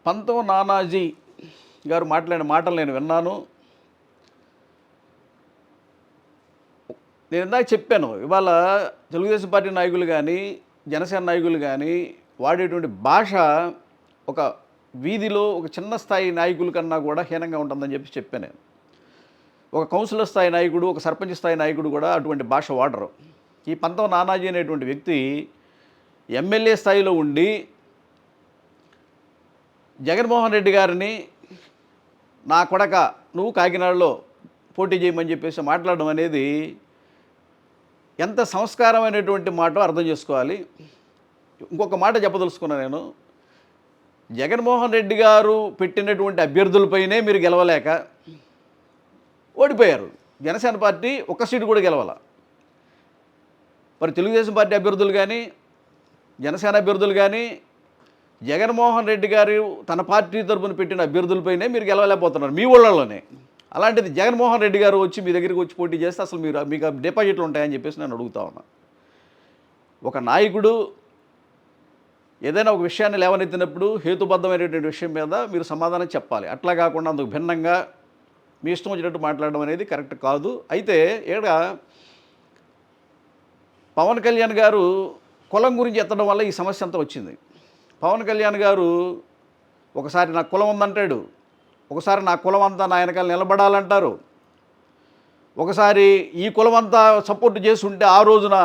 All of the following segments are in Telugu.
పంతం నానాజీ గారు మాట్లాడిన మాటలు నేను విన్నాను. నేను ఇందాక చెప్పాను, ఇవాళ తెలుగుదేశం పార్టీ నాయకులు కానీ, జనసేన నాయకులు కానీ వాడేటువంటి భాష ఒక వీధిలో ఒక చిన్న స్థాయి నాయకుల కన్నా కూడా హీనంగా ఉంటుందని చెప్పాను నేను. ఒక కౌన్సిలర్ స్థాయి నాయకుడు, ఒక సర్పంచ్ స్థాయి నాయకుడు కూడా అటువంటి భాష వాడరు. ఈ పంతం నానాజీ అనేటువంటి వ్యక్తి ఎమ్మెల్యే స్థాయిలో ఉండి జగన్మోహన్ రెడ్డి గారిని నా కొడక నువ్వు కాకినాడలో పోటీ చేయమని చెప్పేసి మాట్లాడడం అనేది ఎంత సంస్కారమైనటువంటి మాటో అర్థం చేసుకోవాలి. ఇంకొక మాట చెప్పదలుచుకున్నాను నేను. జగన్మోహన్ రెడ్డి గారు పెట్టినటువంటి అభ్యర్థులపైనే మీరు గెలవలేక ఓడిపోయారు. జనసేన పార్టీ ఒక్క సీటు కూడా గెలవాల. మరి తెలుగుదేశం పార్టీ అభ్యర్థులు కానీ, జనసేన అభ్యర్థులు కానీ జగన్మోహన్ రెడ్డి గారు తన పార్టీ తరపున పెట్టిన అభ్యర్థులపైనే మీరు గెలవలేకపోతున్నారు మీ ఊళ్ళలోనే. అలాంటిది జగన్మోహన్ రెడ్డి గారు వచ్చి మీ దగ్గరికి వచ్చి పోటీ చేస్తే అసలు మీకు డిపాజిట్లు ఉంటాయని చెప్పేసి నేను అడుగుతా ఉన్నా. ఒక నాయకుడు ఏదైనా ఒక విషయాన్ని లేవనెత్తినప్పుడు హేతుబద్ధమైనటువంటి విషయం మీద మీరు సమాధానం చెప్పాలి. అట్లా కాకుండా అందుకు భిన్నంగా మీ ఇష్టం వచ్చినట్టు మాట్లాడడం అనేది కరెక్ట్ కాదు. అయితే ఇక్కడ పవన్ కళ్యాణ్ గారు కులం గురించి ఎత్తడం వల్ల ఈ సమస్య అంతా వచ్చింది. పవన్ కళ్యాణ్ గారు ఒకసారి నా కులం ఉందంటాడు, ఒకసారి నా కులం అంతా నా వెనకాల నిలబడాలంటారు, ఒకసారి ఈ కులం అంతా సపోర్ట్ చేసి ఉంటే ఆ రోజున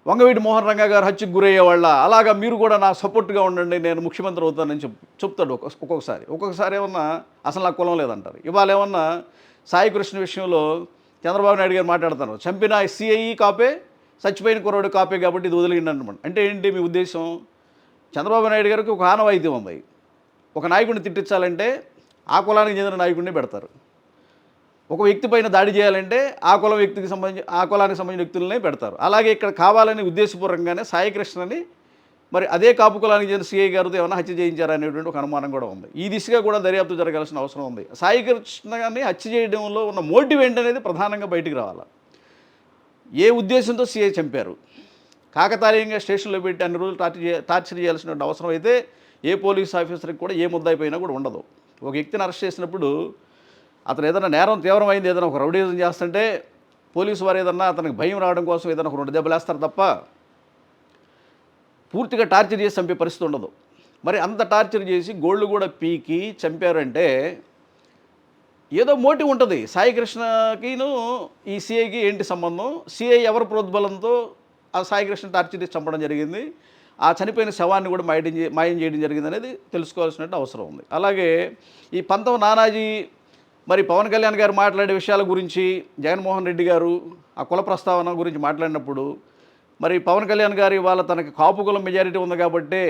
వంగవీటి మోహన్ రంగా గారు హత్యకు గురయ్యేవాళ్ళ, అలాగా మీరు కూడా నా సపోర్ట్గా ఉండండి, నేను ముఖ్యమంత్రి అవుతానని చెప్తాడు ఒక్కొక్కసారి ఏమన్నా అసలు నాకు కులం లేదంటారు. ఇవాళ ఏమన్నా సాయి కృష్ణ విషయంలో చంద్రబాబు నాయుడు గారు మాట్లాడతారు, చంపిన సిఐ కాపే, చచ్చిపోయిన కుర్రోడు కాపే కాబట్టి ఇది వదిలిండనమాట. అంటే ఏంటి మీ ఉద్దేశం? చంద్రబాబు నాయుడు గారికి ఒక ఆనవాయితీ ఉంది, ఒక నాయకుడిని తిట్టించాలంటే ఆ కులానికి చెందిన నాయకుడిని పెడతారు, ఒక వ్యక్తి పైన దాడి చేయాలంటే ఆ కులానికి సంబంధించిన వ్యక్తులనే పెడతారు. అలాగే ఇక్కడ కావాలని ఉద్దేశపూర్వకంగానే సాయికృష్ణని మరి అదే కాపు కులానికి చెందిన సిఐ గారితో ఏమైనా హత్య చేయించారనేటువంటి ఒక అనుమానం కూడా ఉంది. ఈ దిశగా కూడా దర్యాప్తు జరగాల్సిన అవసరం ఉంది. సాయికృష్ణని హత్య చేయడంలో ఉన్న మోటివ్ ఏంటనేది ప్రధానంగా బయటికి రావాలి. ఏ ఉద్దేశంతో సిఐ చంపారు? కాకతాళీయంగా స్టేషన్లో పెట్టి అన్ని రోజులు టార్చర్ చేయాల్సిన అవసరం అయితే ఏ పోలీస్ ఆఫీసర్కి కూడా ఏ ముద్దాయి పైన కూడా ఉండదు. ఒక వ్యక్తిని అరెస్ట్ చేసినప్పుడు అతను ఏదైనా నేరం తీవ్రమైంది, ఏదైనా ఒక రౌడీజం చేస్తుంటే పోలీసు వారు ఏదన్నా అతనికి భయం రావడం కోసం ఏదైనా ఒక 2 దెబ్బలు వేస్తారు తప్ప పూర్తిగా టార్చర్ చేసి చంపే పరిస్థితి ఉండదు. మరి అంత టార్చర్ చేసి గోళ్ళు కూడా పీకి చంపారంటే ఏదో మోటివ్ ఉంటుంది. సాయికృష్ణకిను ఈ సిఐకి ఏంటి సంబంధం? సిఐ ఎవరి ప్రోద్బలంతో ఆ సాయికృష్ణ టార్చర్ చేసి చంపడం జరిగింది, ఆ చనిపోయిన శవాన్ని కూడా మాయం చేయడం జరిగింది అనేది తెలుసుకోవాల్సినట్టు అవసరం ఉంది. అలాగే ఈ పంతం నానాజీ మరి పవన్ కళ్యాణ్ గారు మాట్లాడే విషయాల గురించి, జగన్మోహన్ రెడ్డి గారు ఆ కుల ప్రస్తావన గురించి మాట్లాడినప్పుడు మరి పవన్ కళ్యాణ్ గారు ఇవాళ తనకి కాపు కులం మెజారిటీ ఉంది కాబట్టి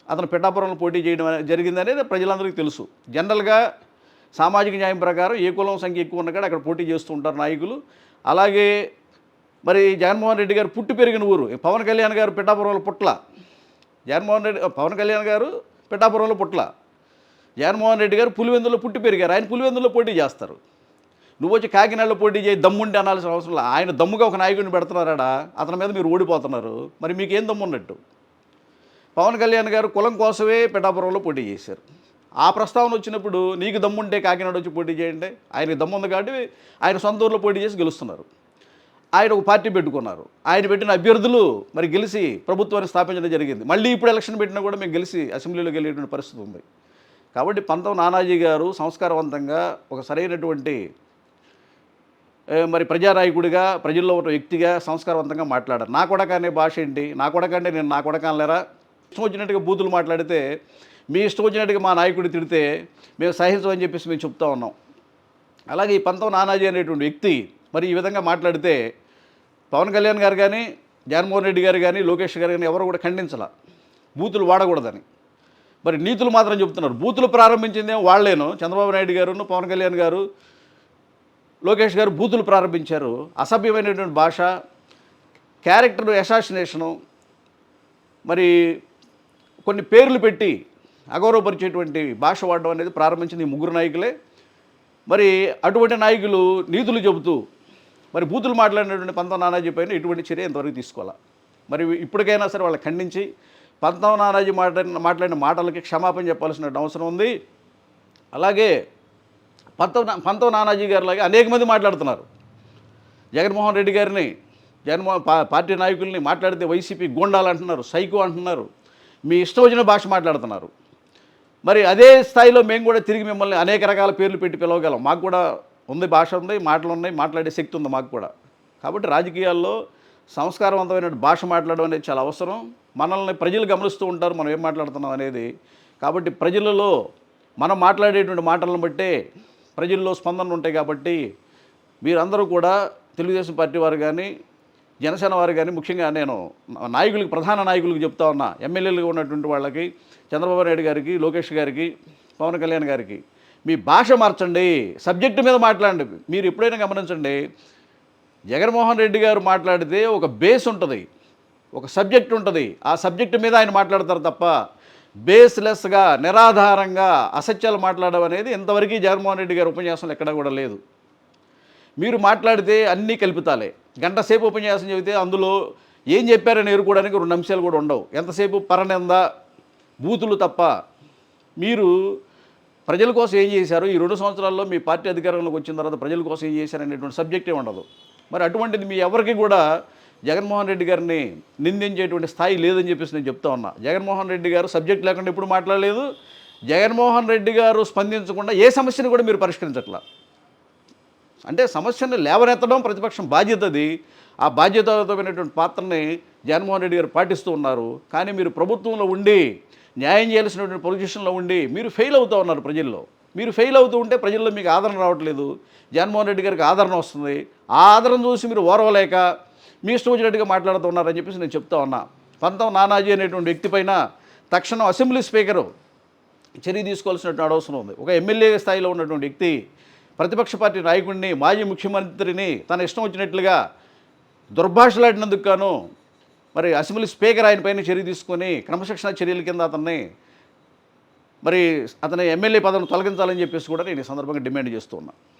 అతను పిఠాపురంలో పోటీ చేయడం జరిగింది అనేది ప్రజలందరికీ తెలుసు. జనరల్గా సామాజిక న్యాయం ప్రకారం ఏ కులం సంఖ్య ఎక్కువ ఉన్న కాడ అక్కడ పోటీ చేస్తూ ఉంటారు నాయకులు. అలాగే మరి జగన్మోహన్ రెడ్డి గారు పుట్టి పెరిగిన ఊరు, పవన్ కళ్యాణ్ గారు పిఠాపురంలో పుట్ల, పవన్ కళ్యాణ్ గారు పిఠాపురంలో పుట్ల, జగన్మోహన్ రెడ్డి గారు పులివెందులో పుట్టి పెరిగారు, ఆయన పులివెందులో పోటీ చేస్తారు. నువ్వు వచ్చి కాకినాడలో పోటీ చేయి దమ్ముండి అనాల్సిన అవసరం లేదు. ఆయన దమ్ముగా ఒక నాయకుడిని పెడుతున్నారాడా, అతని మీద మీరు ఓడిపోతున్నారు. మరి మీకేం దమ్ము ఉన్నట్టు? పవన్ కళ్యాణ్ గారు కులం కోసమే పిఠాపురంలో పోటీ చేశారు. ఆ ప్రస్తావన వచ్చినప్పుడు నీకు దమ్ముంటే కాకినాడ వచ్చి పోటీ చేయండి, ఆయనకి దమ్ము ఉంది కాబట్టి ఆయన సొంత ఊర్లో పోటీ చేసి గెలుస్తున్నారు. ఆయన ఒక పార్టీ పెట్టుకున్నారు, ఆయన పెట్టిన అభ్యర్థులు మరి గెలిచి ప్రభుత్వాన్ని స్థాపించడం జరిగింది. మళ్ళీ ఇప్పుడు ఎలక్షన్ పెట్టినా కూడా మేము గెలిచి అసెంబ్లీలోకి వెళ్ళేటువంటి పరిస్థితి ఉంది. కాబట్టి పంతం నానాజీ గారు సంస్కారవంతంగా ఒక సరైనటువంటి మరి ప్రజానాయకుడిగా, ప్రజల్లో ఉన్న వ్యక్తిగా సంస్కారవంతంగా మాట్లాడారు. నా కొడక అనే భాష ఏంటి? నా కొడక అంటే నేను నా కొడక అనలేరా? ఇష్టం వచ్చినట్టుగా బూతులు మాట్లాడితే, మీ ఇష్టం వచ్చినట్టుగా మా నాయకుడు తిడితే మేము సహించమని చెప్పేసి మేము చెప్తా ఉన్నాం. అలాగే ఈ పంతం నానాజీ అనేటువంటి వ్యక్తి మరి ఈ విధంగా మాట్లాడితే పవన్ కళ్యాణ్ గారు కానీ, జగన్మోహన్ రెడ్డి గారు కానీ, లోకేష్ గారు కానీ ఎవరు కూడా ఖండించాల బూతులు వాడకూడదని. మరి నీతులు మాత్రం చెప్తున్నారు. బూతులు ప్రారంభించిందేమో వాళ్ళేను, చంద్రబాబు నాయుడు గారు, పవన్ కళ్యాణ్ గారు, లోకేష్ గారు బూతులు ప్రారంభించారు. అసభ్యమైనటువంటి భాష, క్యారెక్టర్ అసాసినేషను, మరి కొన్ని పేర్లు పెట్టి అగౌరవపరిచేటువంటి భాష వాడడం అనేది ప్రారంభించింది ఈ ముగ్గురు నాయకులే. మరి అటువంటి నాయకులు నీతులు చెబుతూ మరి బూతులు మాట్లాడినటువంటి పంతం నానాజీ పైన ఇటువంటి చర్య ఇంతవరకు తీసుకోవాలి. మరి ఇప్పటికైనా సరే వాళ్ళని ఖండించి పంతం నానాజీ మాట్లాడిన మాటలకి క్షమాపణ చెప్పాల్సిన అవసరం ఉంది. అలాగే పంతం నానాజీ గారిలాగా అనేక మంది మాట్లాడుతున్నారు. జగన్మోహన్ రెడ్డి గారిని పార్టీ నాయకుల్ని మాట్లాడితే వైసీపీ గూండాలు అంటున్నారు, సైకో అంటున్నారు, మీ ఇష్టం వచ్చిన భాష మాట్లాడుతున్నారు. మరి అదే స్థాయిలో మేము కూడా తిరిగి మిమ్మల్ని అనేక రకాల పేర్లు పెట్టి పిలవగలం. మాకు కూడా ఉంది, భాష ఉంది, మాటలు ఉన్నాయి, మాట్లాడే శక్తి ఉంది మాకు కూడా. కాబట్టి రాజకీయాల్లో సంస్కారవంతమైన భాష మాట్లాడడం అనేది చాలా అవసరం. మనల్ని ప్రజలు గమనిస్తూ ఉంటారు మనం ఏం మాట్లాడుతున్నాం అనేది. కాబట్టి ప్రజలలో మనం మాట్లాడేటువంటి మాటలను బట్టే ప్రజల్లో స్పందనలు ఉంటాయి. కాబట్టి మీరందరూ కూడా తెలుగుదేశం పార్టీ వారు కానీ, జనసేన వారు కానీ, ముఖ్యంగా నేను నాయకులకి, ప్రధాన నాయకులకు చెప్తా ఉన్నా, ఎమ్మెల్యేలుగా ఉన్నటువంటి వాళ్ళకి, చంద్రబాబు నాయుడు గారికి, లోకేష్ గారికి, పవన్ కళ్యాణ్ గారికి, మీ భాష మార్చండి, సబ్జెక్టు మీద మాట్లాడండి. మీరు ఎప్పుడైనా గమనించండి, జగన్మోహన్ రెడ్డి గారు మాట్లాడితే ఒక బేస్ ఉంటుంది, ఒక సబ్జెక్ట్ ఉంటుంది. ఆ సబ్జెక్టు మీద ఆయన మాట్లాడతారు తప్ప బేస్లెస్గా, నిరాధారంగా అసత్యాలు మాట్లాడడం అనేది ఇంతవరకు జగన్మోహన్ రెడ్డి గారి ఉపన్యాసంలో ఎక్కడా కూడా లేదు. మీరు మాట్లాడితే అన్నీ కల్పితాలే. గంట సేపు ఉపన్యాసం చెబితే అందులో ఏం చెప్పారని ఎరుకోవడానికి 2 అంశాలు కూడా ఉండవు. ఎంతసేపు పరనింద, బూతులు తప్ప. మీరు ప్రజల కోసం ఏం చేశారు, ఈ 2 సంవత్సరాల్లో మీ పార్టీ అధికారంలోకి వచ్చిన తర్వాత ప్రజల కోసం ఏం చేశారనేటువంటి సబ్జెక్టే ఉండదు. మరి అటువంటిది మీ ఎవరికి కూడా జగన్మోహన్ రెడ్డి గారిని నిందించేటువంటి స్థాయి లేదని చెప్పేసి నేను చెప్తా ఉన్నా. జగన్మోహన్ రెడ్డి గారు సబ్జెక్ట్ లేకుండా ఎప్పుడు మాట్లాడలేదు. జగన్మోహన్ రెడ్డి గారు స్పందించకుండా ఏ సమస్యను కూడా మీరు పరిష్కరించట్లా. అంటే సమస్యను లేవనెత్తడం ప్రతిపక్షం బాధ్యతది. ఆ బాధ్యతమైనటువంటి పాత్రని జగన్మోహన్ రెడ్డి గారు పాటిస్తూ ఉన్నారు. కానీ మీరు ప్రభుత్వంలో ఉండి, న్యాయం చేయాల్సినటువంటి పొజిషన్లో ఉండి మీరు ఫెయిల్ అవుతూ ఉన్నారు ప్రజల్లో. మీరు ఫెయిల్ అవుతూ ఉంటే ప్రజల్లో మీకు ఆదరణ రావట్లేదు. జగన్మోహన్ రెడ్డి గారికి ఆదరణ వస్తుంది. ఆ ఆదరణ చూసి మీరు ఓర్వలేక మీ ఇష్టం వచ్చినట్టుగా మాట్లాడుతున్నారని చెప్పేసి నేను చెప్తా ఉన్నా. పంతం నానాజీ అనేటువంటి వ్యక్తి పైన తక్షణం అసెంబ్లీ స్పీకరు చర్య తీసుకోవాల్సినటువంటి అవసరం ఉంది. ఒక ఎమ్మెల్యే స్థాయిలో ఉన్నటువంటి వ్యక్తి ప్రతిపక్ష పార్టీ నాయకుడిని, మాజీ ముఖ్యమంత్రిని తన ఇష్టం వచ్చినట్లుగా దుర్భాషలాడినందుకు గాను మరి అసెంబ్లీ స్పీకర్ ఆయన పైన చర్య తీసుకొని క్రమశిక్షణ చర్యల కింద అతని ఎమ్మెల్యే పదవిని తొలగించాలని చెప్పేసి కూడా నేను ఈ సందర్భంగా డిమాండ్ చేస్తూ ఉన్నా.